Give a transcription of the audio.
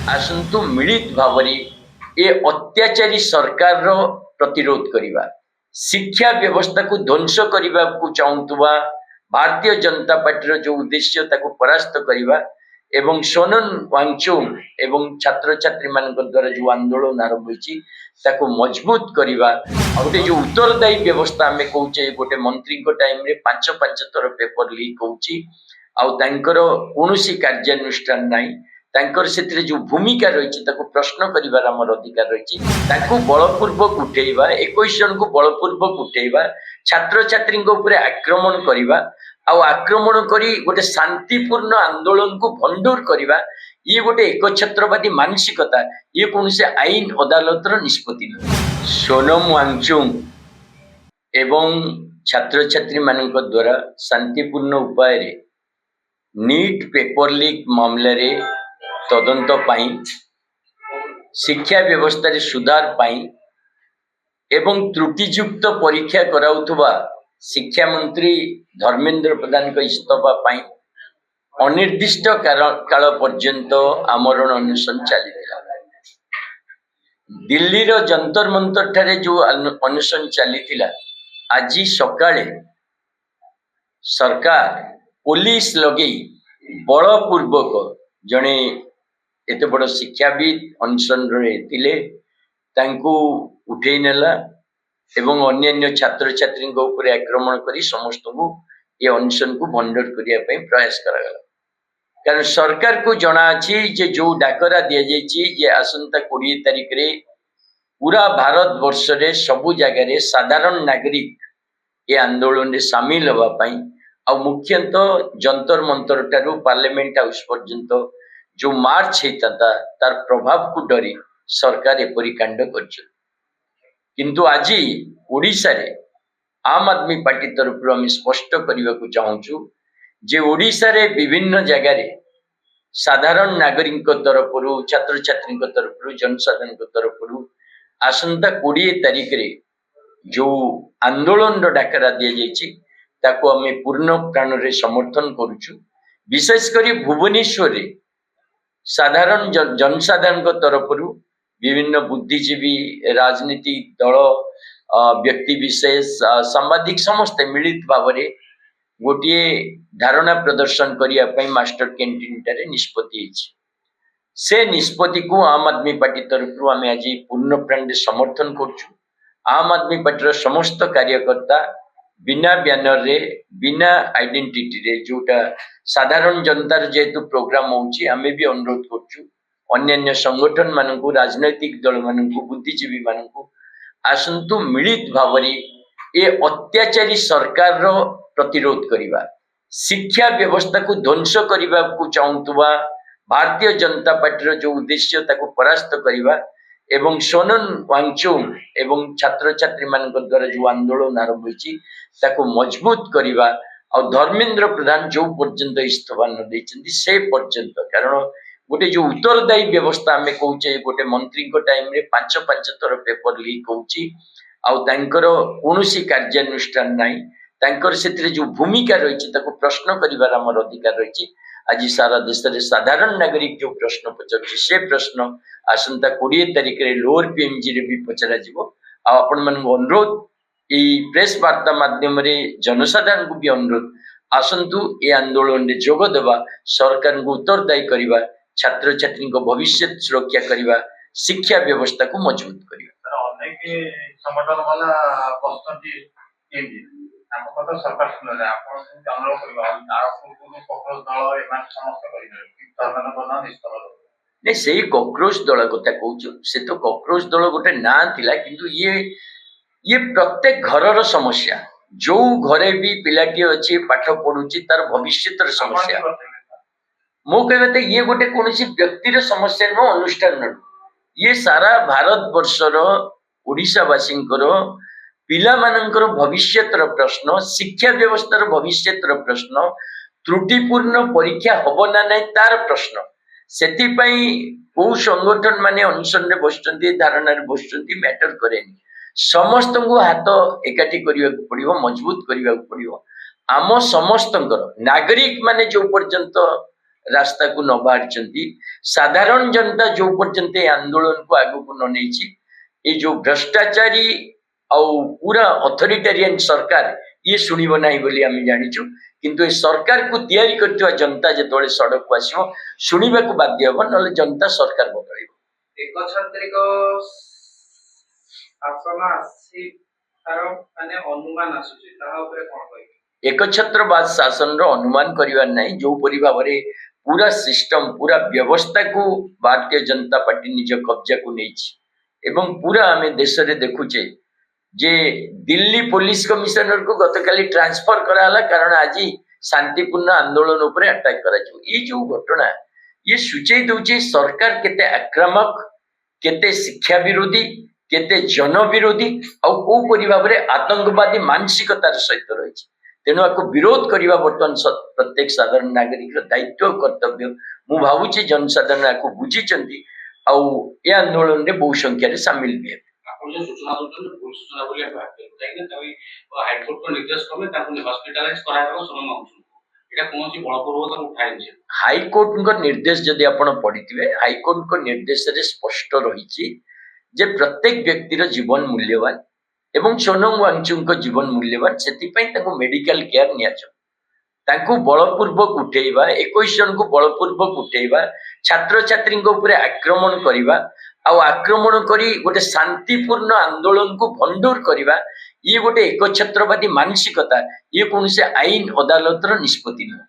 आसतु मिलित भावरे ए अत्याचारी सरकार रो प्रतिरोध करिबा शिक्षा व्यवस्था को ध्वंस करने को चाहूवा भारतीय जनता पार्टी रो जो उद्देश्य ताको परास्त करिबा एवं सोनन वांगचुक एवं छात्र छात्री मान द्वारा जो आंदोलन आरंभ होइछि ताको मजबूत करिबा गोटे जो उत्तरदायी व्यवस्था आमे कहूचे गोटे मंत्री को टाइम रे पांच पांच थर पेपर लीक होउछि आउ तांकर कोनोसी कार्यानुष्ठान नाही तांकर सेतिरे जो भूमिका रही प्रश्न करिबार हमर अधिकार रही बलपूर्वक उठेबा 21 जन को बलपूर्वक उठेबा छात्र छात्री उपरे आक्रमण करिबा आउ आक्रमण करी गोटे शांतिपूर्ण आंदोलन को भंडूर करिबा ये गोटे एकछत्रवादी मानसिकता ये कौन आईन अदालत निष्पत्ति सोनम वांगचुक एवं छात्र छात्री मान द्वारा शांतिपूर्ण उपाय नीट पेपर लीक मामले रे तदंत पाई शिक्षा व्यवस्था रे सुधार पाई एवं त्रुटियुक्त परीक्षा कराउथुबा शिक्षा मंत्री धर्मेंद्र प्रधान को इस्तीफा पाई अनिर्दिष्ट काल पर्यंत आमरण अनुष्ठान चली दिल्ली रो जंतर मंतर ठारे जो अनुष्ठान चली आज सकाळे सरकार पुलिस लगे बलपूर्वक जड़े एत बड़ शिक्षाविद अनशन उठे नेला एवं अन्य छात्र छात्री उपरे आक्रमण करी समस्त को ये अनशन को भंडर करने प्रयास करागला कारण सरकार को जना अच्छी जे जो डाकरा दि जाइए आसंता 20 तारिख रे पूरा भारत वर्ष रे सबु जगह साधारण नागरिक ये आंदोलन रे सामिल होगा आ मुख्यतः जंतर मंतर ठारू पार्लियामेंट हाउस पर्यंत जो मार्च होता तार प्रभाव को डरी सरकार एपरी कांड कर किंतु आज ओडिशा रे आम आदमी पार्टी तरफ आम स्पष्ट करने को चाहूँ जे ओडिशा रे विभिन्न जगह साधारण नागरिक तरफ छात्र छात्री तरफ जनसाधारण तरफ आसंता 20 तारिख रे जो आंदोलन डाकरा दि जाइए ताको आमे पूर्ण प्राण रे समर्थन करुचु विशेषकर भुवनेश्वर रे साधारण जनसाधारण तरफ विभिन्न बुद्धिजीवी राजनीतिक दल व्यक्ति विशेष सांबादिक समस्त मिलित भाव रे गोटे धारणा प्रदर्शन करने मास्टर कैंटीन टारे निष्पत्ति से निष्पत्ति को आम आदमी पार्टी तरफ आम आज पूर्ण प्राण समर्थन करुचु आम आदमी पार्टी समस्त कार्यकर्ता बिना बैनर रे बिना आइडेंटिटी रे जोटा साधारण जनतार जेहेतु प्रोग्राम होउची आमे भी अनुरोध करछु अन्य संगठन मानकु राजनैतिक दल मानकु बुद्धिजीवी मानकु आसंतु मिलित भावरे ए अत्याचारी सरकार रो प्रतिरोध करिबा शिक्षा व्यवस्था को ध्वंस करिबा को चाहूवा भारतीय जनता पार्टी रो जो उद्देश्य ताको परास्त करिबा एवं सोनन वांगचुक एवं छात्र छात्री मान द्वारा जो आंदोलन आरंभ होइछि ताको मजबूत करिबा और धर्मेंद्र प्रधान जो पर्यंत इस्तीफा न देछन्ती से पर्यंत कारण गोटे जो उत्तरदायी व्यवस्था आमे कहूचे गोटे मंत्री को टाइम रे पांच पांच थर पेपर लीक होउछि आउ तांकर कोनोसी कार्यानुष्ठान नाही तांकर सेतिरे जो भूमिका रही प्रश्न करिबार हमर अधिकार रही आज सारा देश रे साधारण नागरिक जो प्रश्न पचार से प्रश्न आसंता 20 तारिख रे लोअर पीएमजी रे भी पचरा जिवो आ आपण मन अनुरोध ई प्रेस वार्ता माध्यम रे जनसाधारण को भी अनुरोध आसंतु ए आंदोलन रे जोग देवा सरकार को उत्तरदायी करिबा छात्र छात्री को भविष्य सुरक्षा करिबा शिक्षा व्यवस्था को मजबूत करिबा अनेक संगठन वाला बसंती एमजी आपको पता सरकार सुन आपण अनुरोध करिबा कॉकरोच दल एमान समस्त करिबे तरमान बना निष्ठा नहीं से कॉकरोच दल कथा कहूँ से तो कॉकरोच दल गोटे ना थिला किंतु ये प्रत्येक घरर समस्या जो घरे भी पिलाटी अच्छी पाठ पढ़ुची तार भविष्य समस्या मो कहते ये गोटे कौन व्यक्तिर समस्या नुह अनुष्ठान ये सारा भारत वर्षर ओडिशावासी पिला मानकर भविष्यतर प्रश्न शिक्षा व्यवस्थार भविष्यतर प्रश्न त्रुटिपूर्ण परीक्षा हब ना नहीं तार प्रश्न सेतिपाई को संगठन माने अनशन रे बसचंती धारणा रे बसचंती मैटर करेनी समस्त को हाथ एकाठी करिया पड़िबो मजबूत करिया पड़िबो आम समस्त नागरिक माने जो पर्यंत रास्ता को न बाहरी साधारण जनता जो पर्यंत आंदोलन को आगू को न नहीं ये जो भ्रष्टाचारी आउ पूरा अथॉरिटेरियन सरकार ये शुणव ना बोली आम जाचु किंतु ये सरकार को तैयारी करथिबा जनता जो सड़क को आसो शुणा को बाध्य हम ना जनता सरकार बदल एकछत्रिक शासन आसी तार माने अनुमान आसुची ताहा उपरे कोन कहि एकछत्रवाद शासन रो अनुमान करिवार नहीं जो परि भाबरे पूरा सिस्टम पूरा व्यवस्था को भारतीय जनता पार्टी निज कब्जा को नहीं एवं पूरा आम देश रे देखुचे जे दिल्ली पुलिस कमिशनर को गतकाली ट्रांसफर कराला कारण आज शांतिपूर्ण आंदोलन उपरे अटैक करा ये जो घटना ये सूचय दउचे सरकार केते आक्रामक केते शिक्षा विरोधी केते जन विरोधी आ को परि भाबरे आतंकवादी मानसिकतार सहित रही तेणु आपको विरोध करने बर्तमान प्रत्येक साधारण नागरिक दायित्व और कर्तव्य मु भावुची जनसाधारण आपको बुझी ये आंदोलन रे बहु संख्या रे शामिल भी है आपण जो सूचना दउछन भूल सूचना बोली आप जाइने तभी हाईकोर्ट को निर्देश करबे ताको हॉस्पिटलाइज करायबो समय मांगछु एटा कोनसी बलपूर्वक उठाइ छै हाईकोर्ट को निर्देश जदि आपण पढ़िथिबे हाईकोर्ट को निर्देश रे स्पष्ट रहिछि जे प्रत्येक व्यक्तिर जीवन मूल्यवान एवं सोनम वांगचुक जीवन मूल्यवान से मेडिकल केयर नियाजो बलपूर्वक उठेबा 21 जन को बलपूर्वक उठेबा छात्र छात्री आक्रमण करवा आक्रमण करी गोटे शांतिपूर्ण आंदोलन को भंडूर करवा ये गोटे एकछत्रवादी मानसिकता ये कौन से आईन अदालत निष्पत्ति नहीं।